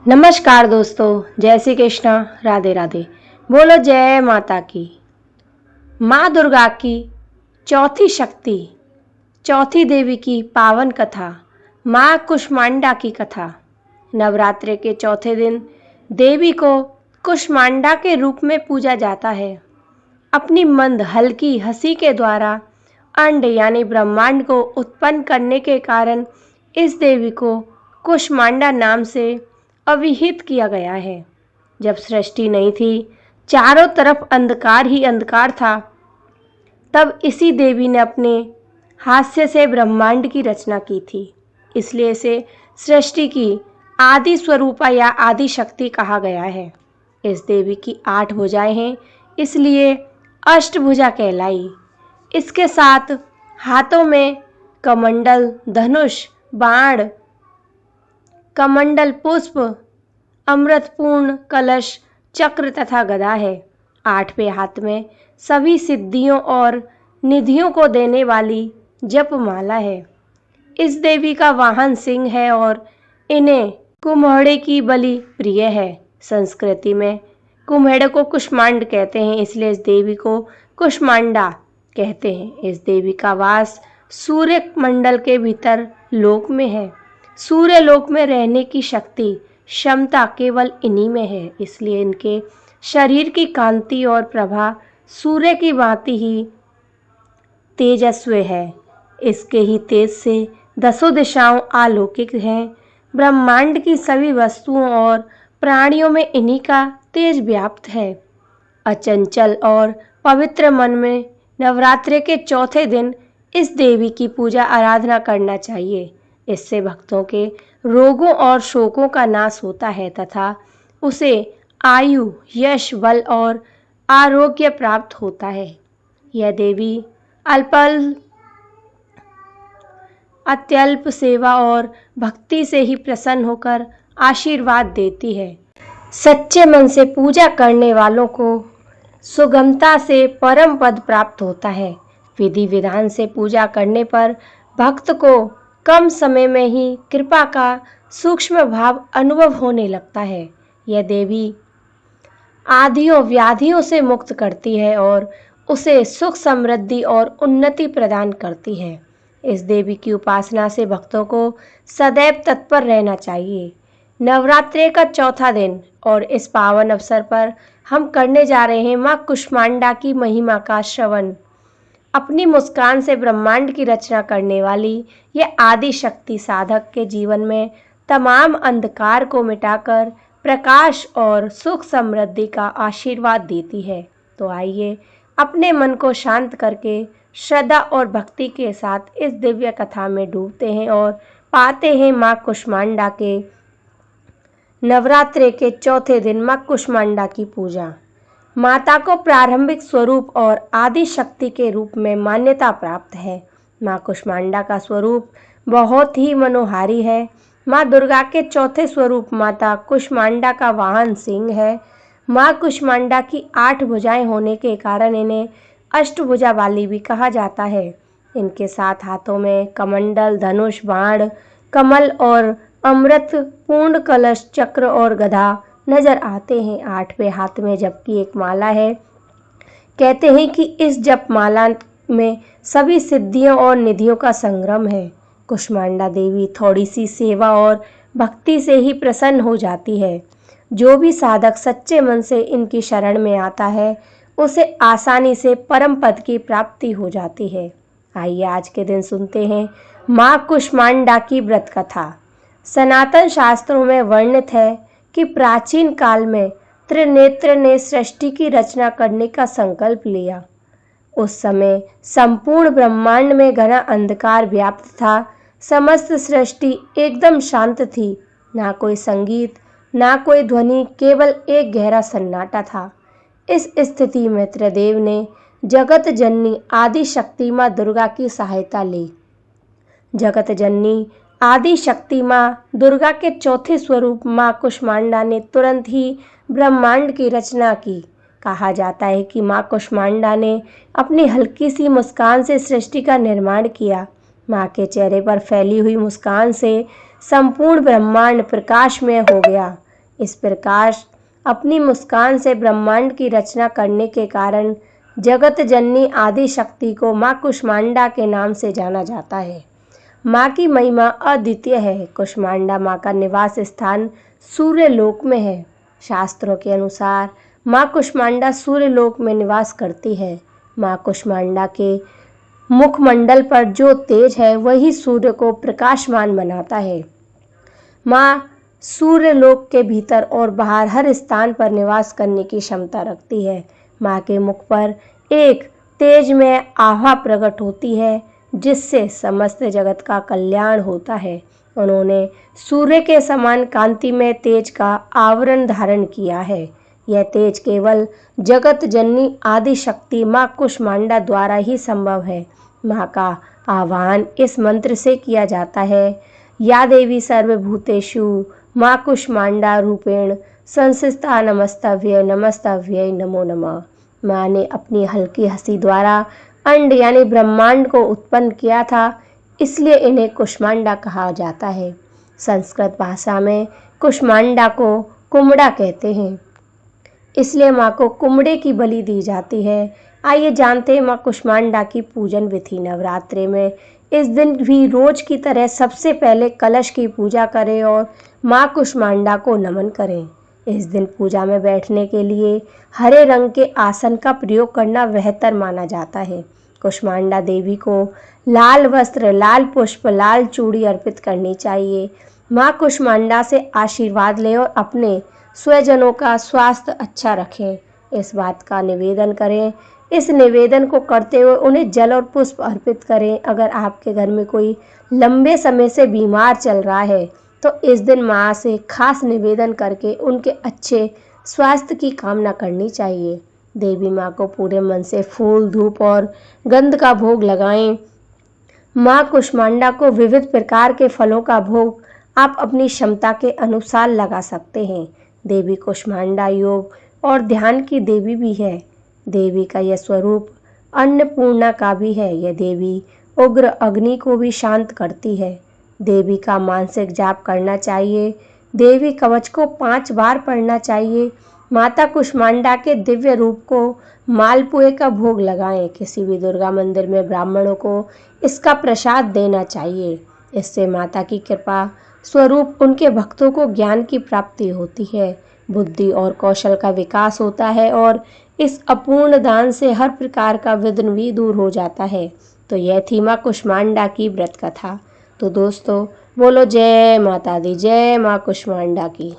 नमस्कार दोस्तों, जय श्री कृष्णा, राधे राधे। बोलो जय माता की। माँ दुर्गा की चौथी शक्ति, चौथी देवी की पावन कथा, माँ कुष्मांडा की कथा। नवरात्रि के चौथे दिन देवी को कुष्मांडा के रूप में पूजा जाता है। अपनी मंद हल्की हंसी के द्वारा अंड यानी ब्रह्मांड को उत्पन्न करने के कारण इस देवी को कुष्मांडा नाम से अभिहित किया गया है। जब सृष्टि नहीं थी, चारों तरफ अंधकार ही अंधकार था, तब इसी देवी ने अपने हास्य से ब्रह्मांड की रचना की थी। इसलिए इसे सृष्टि की आदि स्वरूपा या आदि शक्ति कहा गया है। इस देवी की 8 भुजाएं हैं, इसलिए अष्टभुजा कहलाई। इसके 7 हाथों में कमंडल, धनुष, बाण, कमंडल, पुष्प, अमृतपूर्ण कलश, चक्र तथा गदा है। 8वें हाथ में सभी सिद्धियों और निधियों को देने वाली जपमाला है। इस देवी का वाहन सिंह है और इन्हें कुम्हड़े की बलि प्रिय है। संस्कृति में कुम्हेड़े को कुष्मांड कहते हैं, इसलिए इस देवी को कुष्मांडा कहते हैं। इस देवी का वास सूर्य मंडल के भीतर लोक में है। सूर्य लोक में रहने की शक्ति, क्षमता केवल इन्हीं में है, इसलिए इनके शरीर की कांति और प्रभा सूर्य की भांति ही तेजस्वी है। इसके ही तेज से 10 दिशाओं आलौकिक हैं। ब्रह्मांड की सभी वस्तुओं और प्राणियों में इन्हीं का तेज व्याप्त है। अचंचल और पवित्र मन में नवरात्रि के चौथे दिन इस देवी की पूजा आराधना करना चाहिए। इससे भक्तों के रोगों और शोकों का नाश होता है तथा उसे आयु, यश, बल और आरोग्य प्राप्त होता है। यह देवी अत्यल्प सेवा और भक्ति से ही प्रसन्न होकर आशीर्वाद देती है। सच्चे मन से पूजा करने वालों को सुगमता से परम पद प्राप्त होता है। विधि विधान से पूजा करने पर भक्त को कम समय में ही कृपा का सूक्ष्म भाव अनुभव होने लगता है। यह देवी आदियों व्याधियों से मुक्त करती है और उसे सुख, समृद्धि और उन्नति प्रदान करती है। इस देवी की उपासना से भक्तों को सदैव तत्पर रहना चाहिए। नवरात्रि का चौथा दिन और इस पावन अवसर पर हम करने जा रहे हैं माँ कुष्मांडा की महिमा का श्रवण। अपनी मुस्कान से ब्रह्मांड की रचना करने वाली यह आदि शक्ति साधक के जीवन में तमाम अंधकार को मिटाकर प्रकाश और सुख समृद्धि का आशीर्वाद देती है। तो आइए अपने मन को शांत करके श्रद्धा और भक्ति के साथ इस दिव्य कथा में डूबते हैं और पाते हैं माँ कुष्मांडा के नवरात्रि के चौथे दिन माँ कुष्मांडा की पूजा। माता को प्रारंभिक स्वरूप और आदि शक्ति के रूप में मान्यता प्राप्त है। माँ कुष्मांडा का स्वरूप बहुत ही मनोहारी है। माँ दुर्गा के चौथे स्वरूप माता कुष्मांडा का वाहन सिंह है। माँ कुष्मांडा की 8 भुजाएं होने के कारण इन्हें अष्टभुजा वाली भी कहा जाता है। इनके 7 हाथों में कमंडल, धनुष, बाण, कमल और अमृत पूर्ण कलश, चक्र और गदा नजर आते हैं। 8वें हाथ में जप की एक माला है। कहते हैं कि इस जप माला में सभी सिद्धियों और निधियों का संगम है। कुष्मांडा देवी थोड़ी सी सेवा और भक्ति से ही प्रसन्न हो जाती है। जो भी साधक सच्चे मन से इनकी शरण में आता है उसे आसानी से परम पद की प्राप्ति हो जाती है। आइए आज के दिन सुनते हैं माँ कुष्मांडा की व्रत कथा। सनातन शास्त्रों में वर्णित है कि प्राचीन काल में त्रिनेत्र ने सृष्टि की रचना करने का संकल्प लिया। उस समय संपूर्ण ब्रह्मांड में घना अंधकार व्याप्त था। समस्त सृष्टि एकदम शांत थी। ना कोई संगीत, ना कोई ध्वनि, केवल एक गहरा सन्नाटा था। इस स्थिति में त्रिदेव ने जगत जननी आदि शक्ति माँ दुर्गा की सहायता ली। जगत जननी आदि शक्ति माँ दुर्गा के चौथे स्वरूप माँ कुष्मांडा ने तुरंत ही ब्रह्मांड की रचना की। कहा जाता है कि माँ कुष्मांडा ने अपनी हल्की सी मुस्कान से सृष्टि का निर्माण किया। माँ के चेहरे पर फैली हुई मुस्कान से संपूर्ण ब्रह्मांड प्रकाशमय हो गया। इस प्रकार अपनी मुस्कान से ब्रह्मांड की रचना करने के कारण जगत जननी आदि शक्ति को माँ कुष्मांडा के नाम से जाना जाता है। माँ की महिमा अद्वितीय है। कुष्मांडा माँ का निवास स्थान सूर्य लोक में है। शास्त्रों के अनुसार माँ कुष्मांडा सूर्य लोक में निवास करती है। माँ कुष्मांडा के मुखमंडल पर जो तेज है वही सूर्य को प्रकाशमान बनाता है। माँ सूर्य लोक के भीतर और बाहर हर स्थान पर निवास करने की क्षमता रखती है। माँ के मुख पर एक तेजमय आभा प्रकट होती है जिससे समस्त जगत का कल्याण होता है। उन्होंने सूर्य के समान कांतिमय तेज का आवरण धारण किया है। यह तेज केवल जगत जननी आदि शक्ति माँ कुष्मांडा द्वारा ही संभव है। माँ का आह्वान इस मंत्र से किया जाता है, या देवी सर्वभूतेषु माँ कुष्मांडा रूपेण संस्थिता नमस्तव्ये नमस्तव्ये नमो नमः। माँ ने अपनी हल्की हंसी द्वारा अंड यानी ब्रह्मांड को उत्पन्न किया था, इसलिए इन्हें कुष्मांडा कहा जाता है। संस्कृत भाषा में कुष्मांडा को कुमड़ा कहते हैं, इसलिए माँ को कुमड़े की बलि दी जाती है। आइए जानते हैं माँ कुष्मांडा की पूजन विधि। नवरात्रि में इस दिन भी रोज की तरह सबसे पहले कलश की पूजा करें और माँ कुष्मांडा को नमन करें। इस दिन पूजा में बैठने के लिए हरे रंग के आसन का प्रयोग करना बेहतर माना जाता है। कुष्मांडा देवी को लाल वस्त्र, लाल पुष्प, लाल चूड़ी अर्पित करनी चाहिए। माँ कुष्मांडा से आशीर्वाद लें और अपने स्वजनों का स्वास्थ्य अच्छा रखें, इस बात का निवेदन करें। इस निवेदन को करते हुए उन्हें जल और पुष्प अर्पित करें। अगर आपके घर में कोई लंबे समय से बीमार चल रहा है तो इस दिन माँ से खास निवेदन करके उनके अच्छे स्वास्थ्य की कामना करनी चाहिए। देवी माँ को पूरे मन से फूल, धूप और गंध का भोग लगाएं। माँ कुष्मांडा को विविध प्रकार के फलों का भोग आप अपनी क्षमता के अनुसार लगा सकते हैं। देवी कुष्मांडा योग और ध्यान की देवी भी है। देवी का यह स्वरूप अन्नपूर्णा का भी है। यह देवी उग्र अग्नि को भी शांत करती है। देवी का मानसिक जाप करना चाहिए। देवी कवच को 5 बार पढ़ना चाहिए। माता कुष्मांडा के दिव्य रूप को मालपुए का भोग लगाएं। किसी भी दुर्गा मंदिर में ब्राह्मणों को इसका प्रसाद देना चाहिए। इससे माता की कृपा स्वरूप उनके भक्तों को ज्ञान की प्राप्ति होती है, बुद्धि और कौशल का विकास होता है और इस अपूर्ण दान से हर प्रकार का विघ्न भी दूर हो जाता है। तो यह थी माँ कुष्मांडा की व्रत कथा। तो दोस्तों बोलो जय माता दी, जय माँ कुष्मांडा की।